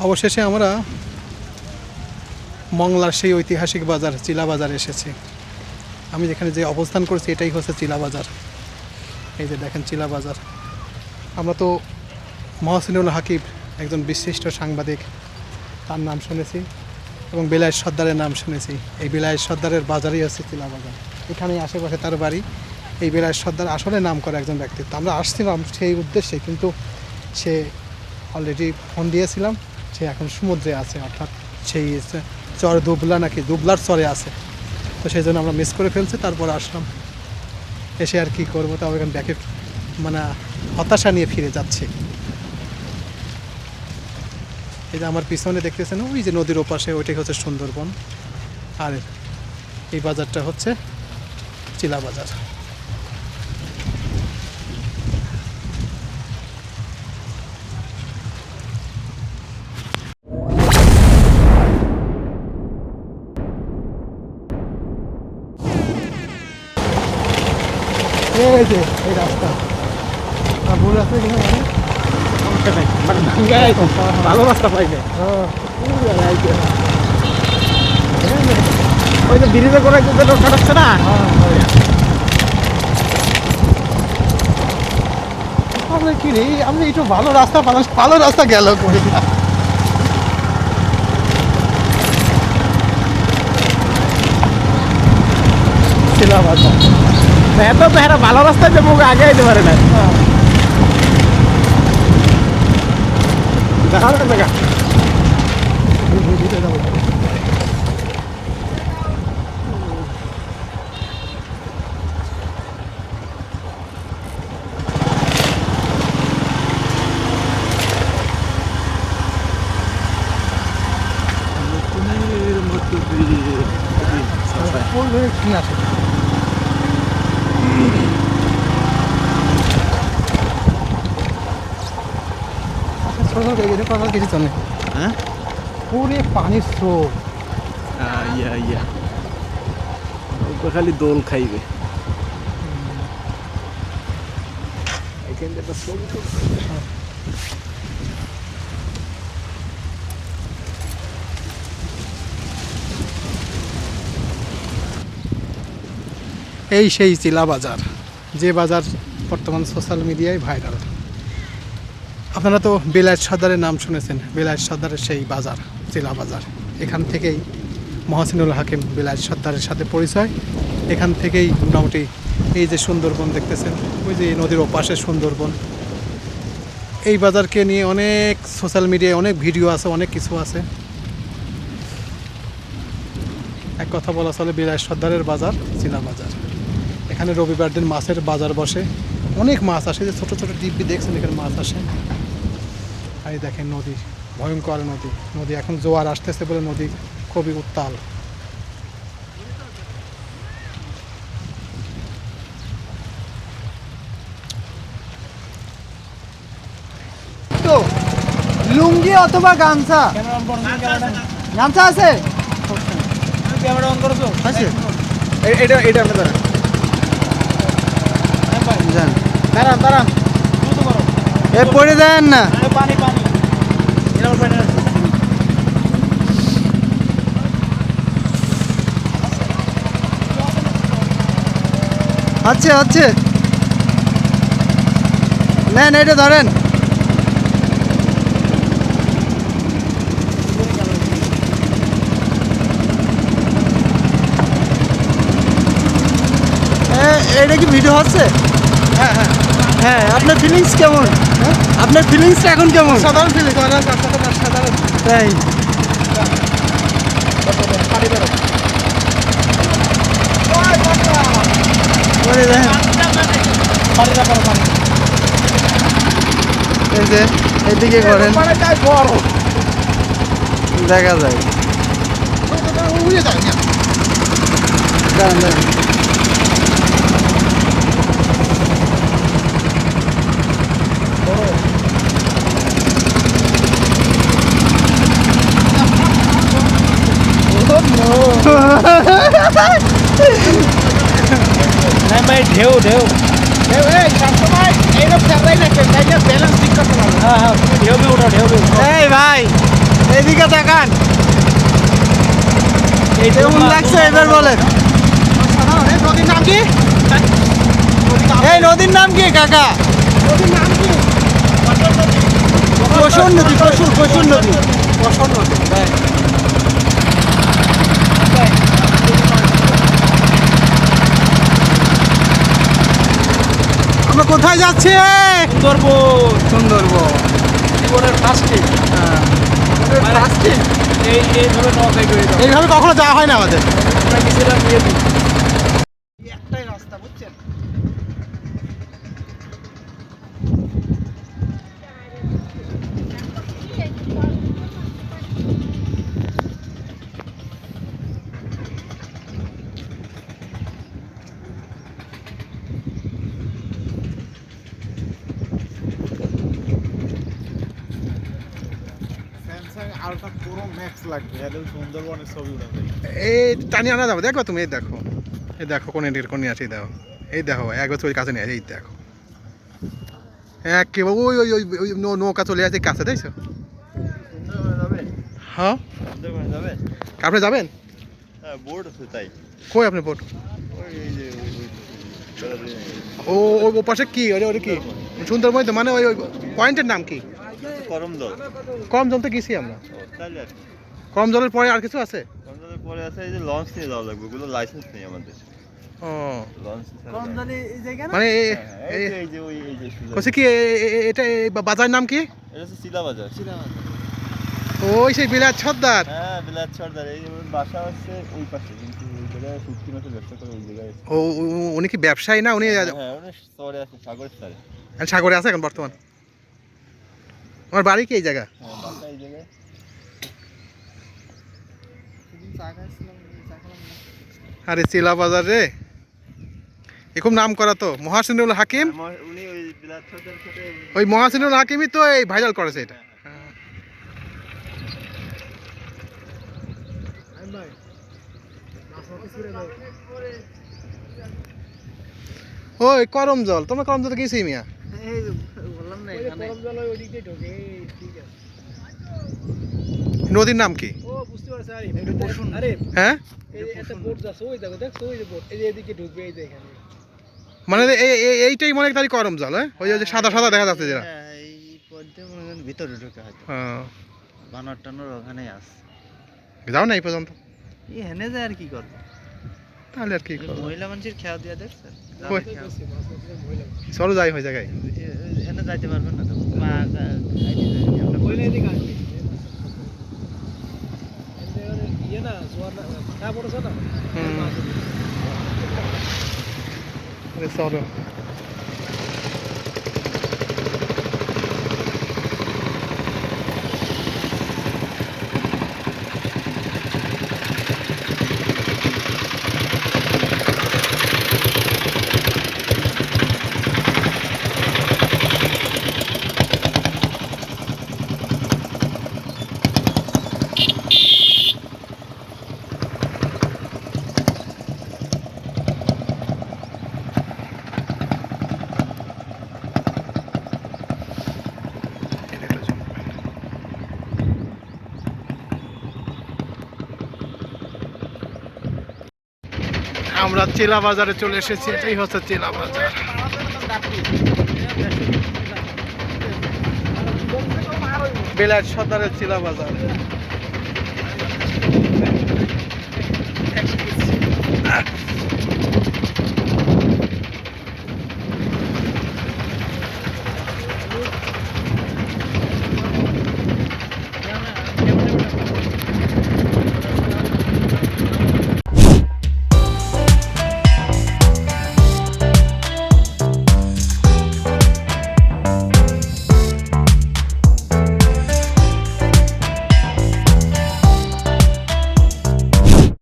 অবশেষে আমরা মংলার সেই ঐতিহাসিক বাজার চিলা বাজার এসেছি। আমি যেখানে যে অবস্থান করছি এটাই হচ্ছে চিলা বাজার। এই যে দেখেন চিলা বাজার। আমরা তো মহসিনুল হাকিম একজন বিশিষ্ট সাংবাদিক, তার নাম শুনেছি এবং বিলায়েত সর্দারের নাম শুনেছি। এই বিলায়েত সর্দারের বাজারই হচ্ছে চিলা বাজার। এখানেই আশেপাশে তার বাড়ি। এই বিলায়েত সর্দার আসলে নাম করা একজন ব্যক্তিত্ব। আমরা আসছিলাম সেই উদ্দেশ্যে, কিন্তু সে অলরেডি ফোন দিয়েছিলাম, সে এখন সমুদ্রে আছে, অর্থাৎ সেই চর দুবলা নাকি দুবলার চরে আছে। তো সেই জন্য আমরা মিস করে ফেলছি। তারপর আসলাম, এসে আর কি করবো, তাও এখন ব্যাকে মানে হতাশা নিয়ে ফিরে যাচ্ছে। এই যে আমার পিছনে দেখতেছেন ওই যে নদীর ওপাশে, ওইটাই হচ্ছে সুন্দরবন। আর এই বাজারটা হচ্ছে চিলা বাজার। এই যে এই রাস্তা ভুল রাস্তা ভালো রাস্তা পাইবে। ওই যে ব্রিজে করে কাটাচ্ছে না, আমরা কি রে, আমি একটু ভালো রাস্তা পালাম, ভালো রাস্তা গেল করে। চিলা বাজার এত তো হ্যাঁ ভালো রাস্তায় যে মুখ আগে যেতে পারে না। দেখা যাবে দেখা কি আছে কিছু তো নেই। হ্যাঁ পুরে পানির স্রোত। ইয়া ইয়া খালি দোল খাইবে। এই সেই চিলা বাজার, যে বাজার বর্তমান সোশ্যাল মিডিয়ায় ভাইরাল। আপনারা তো বিলায়েত সর্দারের নাম শুনেছেন। বিলায়েত সর্দারের সেই বাজার চিলা বাজার। এখান থেকেই মহসিনুল হাকিম বিলায়েত সর্দারের সাথে পরিচয়। এখান থেকেই মোটামুটি এই যে সুন্দরবন দেখতেছেন, ওই যে নদীর ওপাশে সুন্দরবন। এই বাজারকে নিয়ে অনেক সোশ্যাল মিডিয়ায় অনেক ভিডিও আছে, অনেক কিছু আছে। এক কথা বলা চলে বিলায়েত সর্দারের বাজার চিলা বাজার। এখানে রবিবার দিন মাছের বাজার বসে, অনেক মাছ আসে। যে ছোটো ছোটো ডিব্বি দেখছেন, এখানে মাছ আসে। আর এই দেখেন নদী, ভয়ঙ্কর নদী। নদী এখন জোয়ার আসতেছে বলে নদী খুবই উত্তাল। তো লুঙ্গি অথবা গামছা, গামছা আছে আছে এটা এটা আপনি জান দাঁড়ান দাঁড়ান এ পড়ে দেন না। পানি পানি এটা পানি আছে আছে নেন, এটা ধরেন। এটা কি ভিডিও হচ্ছে? হ্যাঁ হ্যাঁ হ্যাঁ, আপনার ফিলিংস কেমন? আপনার ফিলিংসটা এখন কেমন? সাধারণ ফিলিং, সাধারণ। তাই পড়ে দেন। এই যে এদিকে করেন, দেখা যায়। দাঁড়ান দাঁড়ান। नहीं भाई ढेव ढेव ढेव भाई एकदम चल रही है बैलेंस दिक्कत हो रहा है। हाँ हाँ ढेव भी उठा ढेव भी उठा। এই ভাই এদিকে তাকান। এইটা কেমন লাগছে এবার বলেন? নদীর নাম কি? এই নদীর নাম কি কাকা? নদীর নাম কি? কসুর নদী, কসুর নদী। কসর নদী। আমরা কোথায় যাচ্ছি? সুন্দরবন সুন্দরবন। জীবনের ফার্স্টে এইভাবে নৌকায় করে যাবো। এইভাবে কখনো যাওয়া হয় না আমাদের। আমরা গেছিলাম নিয়ে দিই। একটাই রাস্তা বুঝছেন? স্যামসাং আলট্রা প্রো ম্যাক্স লাগবে এদের সুন্দরবনের ছবি উঠাতে। এই টানি আনা যাবে, দেখো তুমি, এই দেখো, এই দেখো কোন এটির কোন আছে, এই দেখো, এই দেখো এক বছর ওই কাছে নিয়ে আসে, এই দেখো একেবারে ওই ওই ওই ওই নৌকা চলে আসে কাছে, দেখছো? সুন্দরবনে যাবে? হ্যাঁ, সুন্দরবনে যাবে? আপনি যাবেন? হ্যাঁ, বোর্ড আছে তাই। কই আপনি বোট? ওই এই যে ও ও পাশে কি ওরে ওরে কি সুন্দরবন তো, মানে ওই ওই পয়েন্টের নাম কি? করম দল। কম জল তো গেছি আমরা। তাহলে আর কি? কম জলের পরে আর কিছু আছে? করম দলের পরে আছে এই যে লঞ্চ নিয়ে যাওয়া লাগবে, ওগুলো লাইসেন্স নেই আমাদের। ও লঞ্চ কোন জানি এই জায়গা না? মানে এই যে ওই এই যে কইছে কি এটা বাজার নাম কি? এটা হচ্ছে শিলা বাজার। ওই সেই বিলাত সর্দার। হ্যাঁ, বিলাত সর্দার। এই যে ওর বাসা হচ্ছে ওই পাশে, কিন্তু ওই জায়গায় শুটকি মাছের ব্যবসা করে ওই জায়গায়। উনি কি ব্যবসায়ী না? উনি হ্যাঁ, ওটা শহরে আছে, সাগরের ধারে। সাগরে আছে এখন বর্তমান। আমার বাড়ি কি এই জায়গা? হ্যাঁ, বাসা এই জায়গায়। আরে চিলা বাজার রে, এরকম নাম করা তো মহাসিনুল হাকিম। উনি ওই বিলাত সর্দারের সাথে ওই মহাসিনুল হাকিমই তো এই ভাইরাল করেছে এটা। ওই করম জল, তোমার করম জল গেছি মিয়া। এই যে বললাম না এখানে। গরম জল ওই দিক দিয়ে ঢোকে, ঠিক আছে। নদীর নাম কি? ও বুঝতে পারছি, আরে হ্যাঁ, এই যে একটা বোট যাচ্ছে, ওই দেখো, দেখছো ওই যে বোট, এই যে এদিকে ঢুকবে, এই যে এখানে। মানে এইটাই মনে হয় করম জল। হ্যাঁ, ওই যে সাদা সাদা দেখা যাচ্ছে যেটা। হ্যাঁ, এই পদ্মে মনে করেন ভিতরে ঢুকে হয়তো। হ্যাঁ, বানর টানর ওখানেই আছে। যাও না এই পর্যন্ত, এই হেনে যায় আর কি করবো? তাহলে আর কি করবো? মহিলা মানুষের খেয়া দিয়া দেখছেন? কই? চলো যাই ওই জায়গায়। এনে যাইতে পারবেন না তো। মা মহিলা এদিকে আসবে। ইয়ে না, জোয়ার না, ফাটা পড়েছে না, মাছ এদিকে। চলো। আমরা চিলা বাজারে চলে এসেছি, এটাই হচ্ছে চিলা বাজার। বিলাত সর্দারের চিলা বাজার।